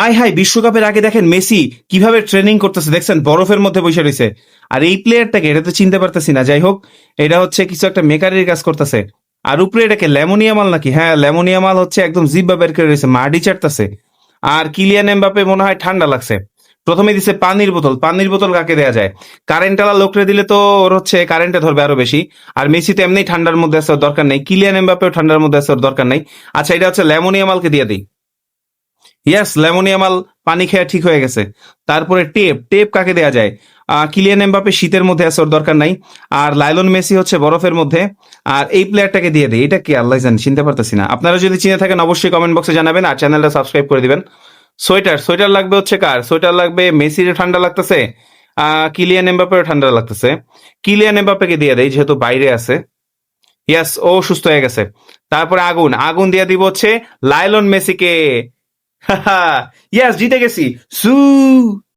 আয় হায়, বিশ্বকাপের আগে দেখেন মেসি কিভাবে ট্রেনিং করতেছে, দেখছেন বরফের মধ্যে বসে রয়েছে। আর এই প্লেয়ারটাকে, এটা তো চিনতে পারতেছি না। যাই হোক, এটা হচ্ছে কিছু একটা মেকারের কাজ করতেছে। আর উপরে এটাকে ল্যামোনিয়া মাল নাকি? হ্যাঁ, ল্যামোনিয়া মাল হচ্ছে একদম জিব্বা বের করে রয়েছে, মাটি চাটতেছে। আর কিলিয়ান এমবাপে মনে হয় ঠান্ডা লাগছে। প্রথমে দিছে পানির বোতল। পানির বোতল কাকে দেয়া যায়? কারেন্ট আলা লোকরে দিলে তো ওর হচ্ছে কারেন্টে ধরবে আরো বেশি। আর মেসি তো এমনি ঠান্ডার মধ্যে আছে, ওর দরকার নেই। কিলিয়ান এমবাপেও ঠান্ডার মধ্যে আছে, ওর দরকার নেই। আচ্ছা, এটা হচ্ছে ল্যামোনিয়া মালকে দিয়ে দিই। ইয়াস, ল্যামোনিয়ামাল পানি খেয়ে ঠিক হয়ে গেছে। তারপরে টেপ। টেপ কাকে দেয়া যায়? কিলিয়ান এমবাপে শীতের মধ্যে আছে, ওর দরকার নাই। আর লায়লন মেসি হচ্ছে বরফের মধ্যে। আর এই প্লেয়ারটাকে দিয়ে দিই। এটা কি আল্লাহ জানে, চিনতে পারতেছি না। আপনারা যদি চিনে থাকেন অবশ্যই কমেন্ট বক্সে জানাবেন, আর চ্যানেলটা সাবস্ক্রাইব করে দিবেন। সোয়েটার। সোয়েটার লাগবে হচ্ছে কার? সোয়েটার লাগবে মেসির, ঠান্ডা লাগতেছে। কিলিয়ান এমবাপের ঠান্ডা লাগতেছে। কিলিয়ান এমবাপেকে দিয়ে দেয় যেহেতু বাইরে আছে। ইয়াস, ও সুস্থ হয়ে গেছে। তারপরে আগুন। আগুন দিয়ে দিব হচ্ছে লায়লন মেসিকে। ইয়াস, জিতে গেছি। সু